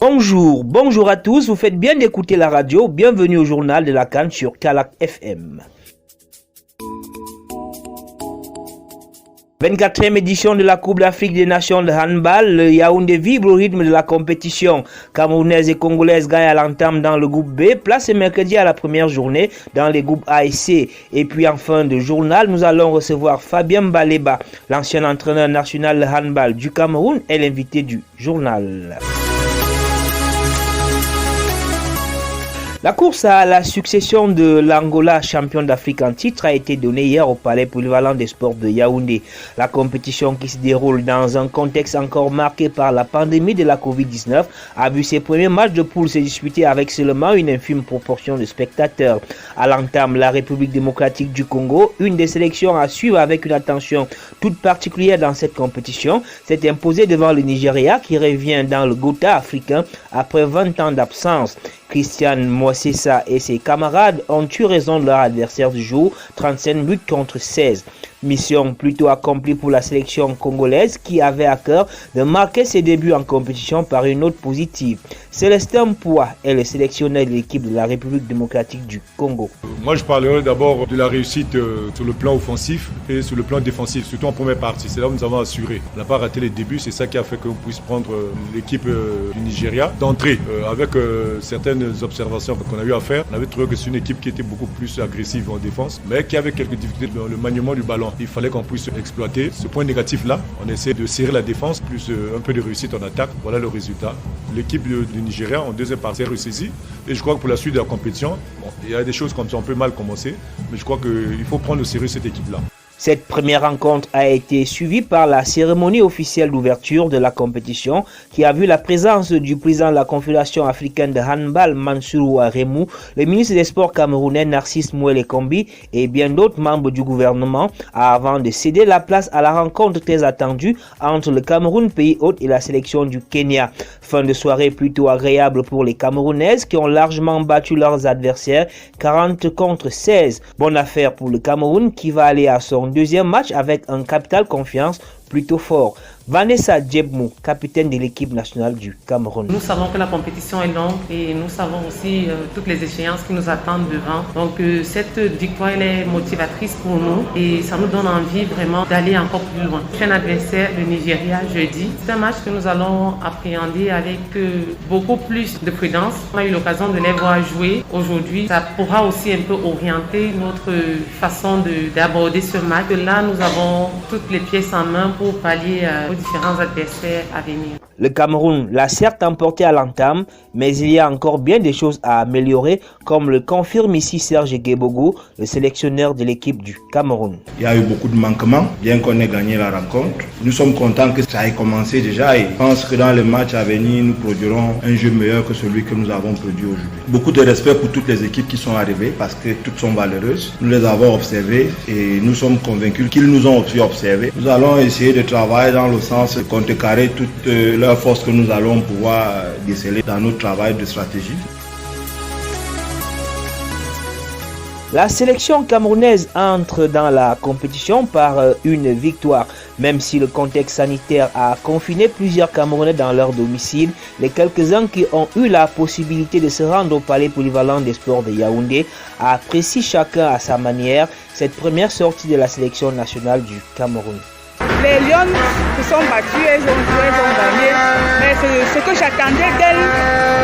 Bonjour à tous, vous faites bien d'écouter la radio, bienvenue au journal de la CAN sur Kalak FM. 24e édition de la Coupe d'Afrique des Nations de handball, le Yaoundé vibre au rythme de la compétition. Camerounaise et Congolaise gagnent à l'entame dans le groupe B, place mercredi à la première journée dans les groupes A et C. Et puis en fin de journal, nous allons recevoir Fabien Baleba, l'ancien entraîneur national de handball du Cameroun et l'invité du journal. La course à la succession de l'Angola, champion d'Afrique en titre, a été donnée hier au Palais polyvalent des sports de Yaoundé. La compétition qui se déroule dans un contexte encore marqué par la pandémie de la Covid-19 a vu ses premiers matchs de poule se disputer avec seulement une infime proportion de spectateurs. À l'entame, la République démocratique du Congo, une des sélections à suivre avec une attention toute particulière dans cette compétition, s'est imposée devant le Nigeria qui revient dans le Gotha africain après 20 ans d'absence. Christian Moisessa et ses camarades ont eu raison de leur adversaire du jour, 35 buts contre 16. Mission plutôt accomplie pour la sélection congolaise qui avait à cœur de marquer ses débuts en compétition par une note positive. Célestin Poua est le sélectionneur de l'équipe de la République démocratique du Congo. Moi je parlerai d'abord de la réussite sur le plan offensif et sur le plan défensif, surtout en première partie. C'est là où nous avons assuré. On n'a pas raté les débuts, c'est ça qui a fait qu'on puisse prendre l'équipe du Nigeria d'entrée. Avec certaines observations qu'on a eu à faire, on avait trouvé que c'est une équipe qui était beaucoup plus agressive en défense, mais qui avait quelques difficultés dans le maniement du ballon. Il fallait qu'on puisse exploiter ce point négatif-là. On essaie de serrer la défense, plus un peu de réussite en attaque. Voilà le résultat. L'équipe du Nigeria, en deuxième partie, est ressaisie. Et je crois que pour la suite de la compétition, il y a des choses comme ça, on peut mal commencer. Mais je crois qu'il faut prendre au sérieux cette équipe-là. Cette première rencontre a été suivie par la cérémonie officielle d'ouverture de la compétition qui a vu la présence du président de la Confédération africaine de handball Mansourou Aremou, le ministre des Sports camerounais Narcisse Mouele Kombi et bien d'autres membres du gouvernement avant de céder la place à la rencontre très attendue entre le Cameroun pays hôte et la sélection du Kenya. Fin de soirée plutôt agréable pour les Camerounaises qui ont largement battu leurs adversaires 40 contre 16. Bonne affaire pour le Cameroun qui va aller à son deuxième match avec un capital confiance plutôt fort. Vanessa Djebmou, capitaine de l'équipe nationale du Cameroun. Nous savons que la compétition est longue et nous savons aussi toutes les échéances qui nous attendent devant. Donc cette victoire elle est motivatrice pour nous et ça nous donne envie vraiment d'aller encore plus loin. C'est un adversaire, le Nigeria, jeudi. C'est un match que nous allons appréhender avec beaucoup plus de prudence. On a eu l'occasion de les voir jouer aujourd'hui. Ça pourra aussi un peu orienter notre façon d'aborder ce match. Là, nous avons toutes les pièces en main pour pallier aux différents adversaires à venir. Le Cameroun l'a certes emporté à l'entame, mais il y a encore bien des choses à améliorer, comme le confirme ici Serge Guebogo, le sélectionneur de l'équipe du Cameroun. Il y a eu beaucoup de manquements, bien qu'on ait gagné la rencontre. Nous sommes contents que ça ait commencé déjà et je pense que dans les matchs à venir, nous produirons un jeu meilleur que celui que nous avons produit aujourd'hui. Beaucoup de respect pour toutes les équipes qui sont arrivées parce que toutes sont valeureuses. Nous les avons observées et nous sommes convaincus qu'ils nous ont aussi observés. Nous allons essayer de travailler dans le sens de contrecarrer toutes leurs forces que nous allons pouvoir déceler dans notre travail de stratégie. La sélection camerounaise entre dans la compétition par une victoire. Même si le contexte sanitaire a confiné plusieurs Camerounais dans leur domicile, les quelques-uns qui ont eu la possibilité de se rendre au Palais polyvalent des sports de Yaoundé apprécient chacun à sa manière cette première sortie de la sélection nationale du Cameroun. Les Lions se sont battus, elles ont joué, elles ont gagné. Mais ce que j'attendais d'elles,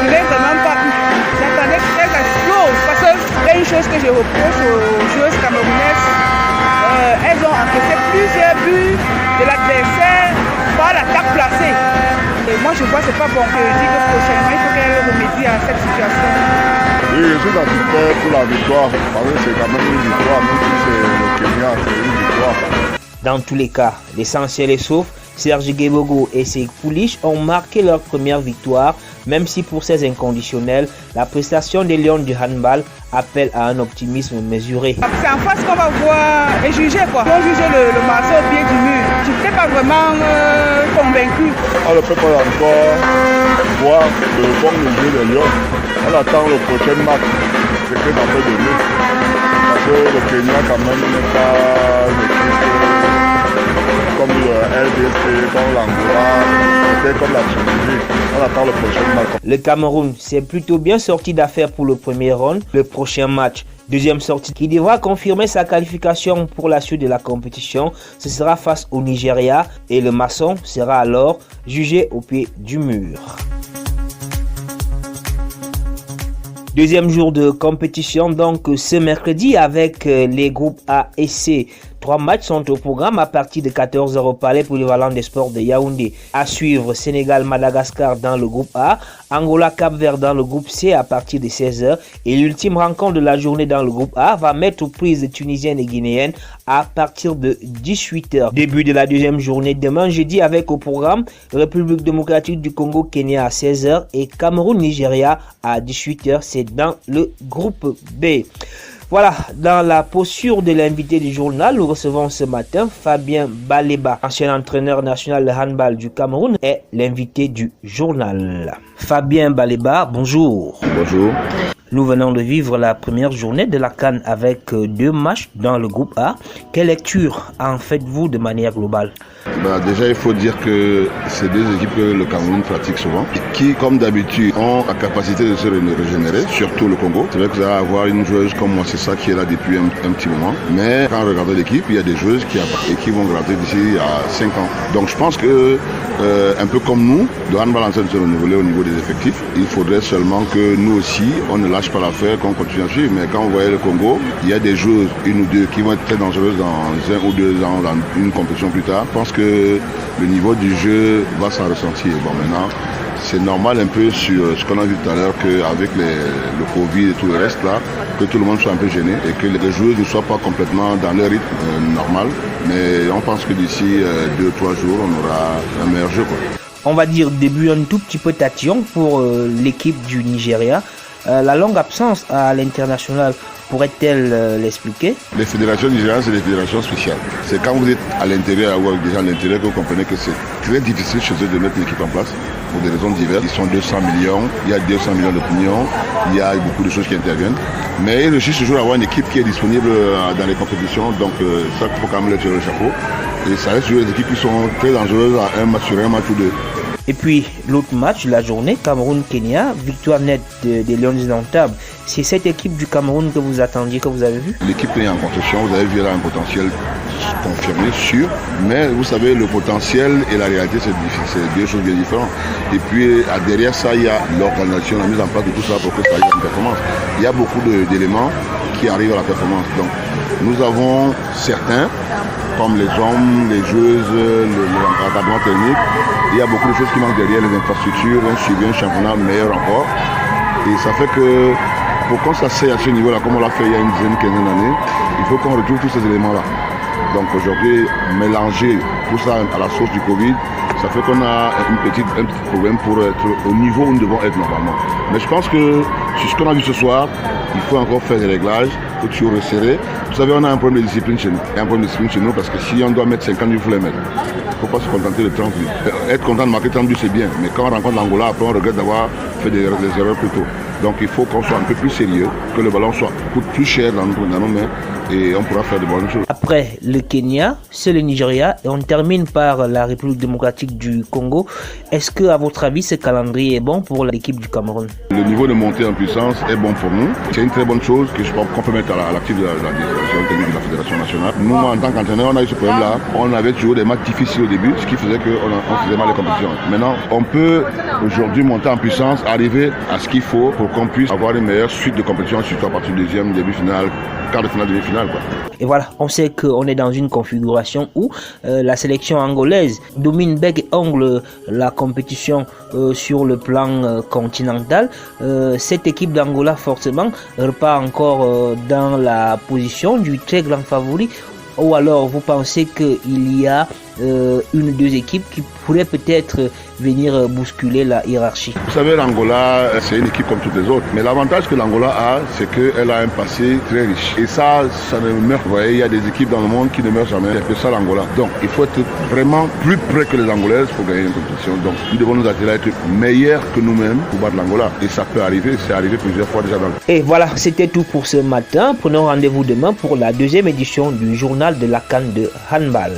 je n'ai vraiment pas eu. J'attendais qu'elles explosent. Parce que c'est une chose que je reproche aux joueuses camerounaises. Elles ont encaissé plusieurs buts de l'adversaire par l'attaque placée. Et moi je vois que ce n'est pas bon. Je dis que prochainement il faut qu'elles remédient à cette situation. Oui, je suis satisfait pour la victoire. Parce que c'est quand même une victoire, même si c'est le Kenya, c'est une victoire. Dans tous les cas, l'essentiel est sauf. Serge Guebogo et ses pouliches ont marqué leur première victoire, même si pour ces inconditionnels, la prestation des Lions du handball appelle à un optimisme mesuré. C'est en face qu'on va voir et juger quoi. On juge le morceau au pied du mur. Je n'étais pas vraiment convaincu. On ne peut pas encore voir le bon jeu des Lions. On attend le prochain match, ce que ça peut donner. Parce que le Kenya quand même n'est pas une équipe comme RDC, comme l'Angola, peut-être comme la Tunisie. On attend le prochain match. Le Cameroun s'est plutôt bien sorti d'affaire pour le premier round. Le prochain match, deuxième sortie, qui devra confirmer sa qualification pour la suite de la compétition, ce sera face au Nigeria et le maçon sera alors jugé au pied du mur. Deuxième jour de compétition donc ce mercredi avec les groupes A et C. 3 matchs sont au programme à partir de 14h au Palais Polyvalent des Sports de Yaoundé. À suivre, Sénégal-Madagascar dans le groupe A, Angola-Cap-Vert dans le groupe C à partir de 16h. Et l'ultime rencontre de la journée dans le groupe A va mettre aux prises tunisiennes et guinéennes à partir de 18h. Début de la deuxième journée demain jeudi avec au programme République démocratique du Congo-Kenya à 16h et Cameroun-Nigeria à 18h. C'est dans le groupe B. Voilà, dans la posture de l'invité du journal, nous recevons ce matin Fabien Baleba, ancien entraîneur national de handball du Cameroun, est l'invité du journal. Fabien Baleba, bonjour. Bonjour. Nous venons de vivre la première journée de la CAN avec 2 matchs dans le groupe A. Quelle lecture en faites-vous de manière globale? Déjà, il faut dire que c'est 2 équipes que le Cameroun pratique souvent, qui, comme d'habitude, ont la capacité de se régénérer, surtout le Congo. C'est vrai que vous allez avoir une joueuse comme moi, c'est ça qui est là depuis un petit moment. Mais quand on regarde l'équipe, il y a des joueuses qui vont gratter d'ici à 5 ans. Donc je pense que, un peu comme nous, le handball en train de se renouveler au niveau des effectifs. Il faudrait seulement que nous aussi, on ne lâche pas l'affaire, qu'on continue à suivre. Mais quand on voyait le Congo, il y a des joueuses, 1 ou 2, qui vont être très dangereuses dans 1 ou 2 ans, dans une compétition plus tard. Je pense que le niveau du jeu va s'en ressentir. Bon, maintenant, c'est normal un peu sur ce qu'on a vu tout à l'heure qu'avec le Covid et tout le reste là, que tout le monde soit un peu gêné et que les joueurs ne soient pas complètement dans leur rythme normal. Mais on pense que d'ici 2-3 jours, on aura un meilleur jeu, quoi. On va dire début un tout petit peu tatillon pour l'équipe du Nigeria. La longue absence à l'international pourrait-elle l'expliquer? Les fédérations nigérianes, c'est des fédérations spéciales. C'est quand vous êtes à l'intérieur, ou déjà à l'intérieur, que vous comprenez que c'est très difficile chez eux de mettre l'équipe en place pour des raisons diverses. Ils sont 200 millions, il y a 200 millions d'opinions, il y a beaucoup de choses qui interviennent. Mais ils réussissent toujours à avoir une équipe qui est disponible dans les compétitions, donc ça, il faut quand même leur tirer le chapeau. Et ça reste toujours des équipes qui sont très dangereuses à un match sur un match ou 2. Et puis l'autre match de la journée, Cameroun-Kenya, victoire nette des Lions indomptables. C'est cette équipe du Cameroun que vous attendiez, que vous avez vu? L'équipe est en construction, vous avez vu, elle a un potentiel confirmé, sûr. Mais vous savez, le potentiel et la réalité, c'est 2 choses bien différentes. Et puis derrière ça, il y a l'organisation, la mise en place de tout ça pour que ça arrive à une performance. Il y a beaucoup d'éléments qui arrivent à la performance. Donc nous avons certains, comme les hommes, les joueuses, l'encadrement technique. Il y a beaucoup de choses qui manquent derrière, les infrastructures, un suivi, un championnat meilleur encore. Et ça fait que pour qu'on s'asseye à ce niveau-là, comme on l'a fait il y a une dizaine, 15 d'années, il faut qu'on retrouve tous ces éléments-là. Donc aujourd'hui, mélanger tout ça à la source du Covid, ça fait qu'on a un petit problème pour être au niveau où nous devons être normalement. Mais je pense que sur ce qu'on a vu ce soir, il faut encore faire des réglages, il faut toujours resserrer. Vous savez, on a un problème de discipline chez nous. Un problème de discipline chez nous parce que si on doit mettre 50 buts, il faut les mettre. Il ne faut pas se contenter de 30 buts. Être content de marquer 30 buts, c'est bien. Mais quand on rencontre l'Angola, après on regrette d'avoir fait des erreurs plus tôt. Donc il faut qu'on soit un peu plus sérieux, que le ballon coûte plus cher dans nos mains et on pourra faire de bonnes choses. Après le Kenya, c'est le Nigeria et on termine par la République démocratique du Congo. Est-ce que, à votre avis, ce calendrier est bon pour l'équipe du Cameroun? Le niveau de montée en puissance est bon pour nous. C'est une très bonne chose que je pense qu'on peut mettre à l'actif de la direction technique de la Fédération nationale. Nous, en tant qu'entraîneur, on a eu ce problème-là. On avait toujours des matchs difficiles au début, ce qui faisait qu'on faisait mal les compétitions. Maintenant, on peut aujourd'hui monter en puissance, arriver à ce qu'il faut pour qu'on puisse avoir une meilleure suite de compétitions, surtout à partir du deuxième, demi-finale, quart de finale, demi-finale. Et voilà, on sait qu'on est dans une configuration où la sélection angolaise domine bec et ongle la compétition sur le plan continental. Cette équipe d'Angola, forcément, repart encore dans la position du très grand favori. Ou alors vous pensez qu'il y a une ou 2 équipes qui pourraient peut-être venir bousculer la hiérarchie? Vous savez, l'Angola, c'est une équipe comme toutes les autres. Mais l'avantage que l'Angola a, c'est qu'elle a un passé très riche. Et ça ne meurt. Vous voyez, il y a des équipes dans le monde qui ne meurent jamais. C'est ça l'Angola. Donc, il faut être vraiment plus près que les Angolaises pour gagner une compétition. Donc, nous devons nous attirer à être meilleurs que nous-mêmes pour battre l'Angola. Et ça peut arriver. C'est arrivé plusieurs fois déjà dans le... Et voilà, c'était tout pour ce matin. Prenons rendez-vous demain pour la 2e édition du journal de la CAN de handball.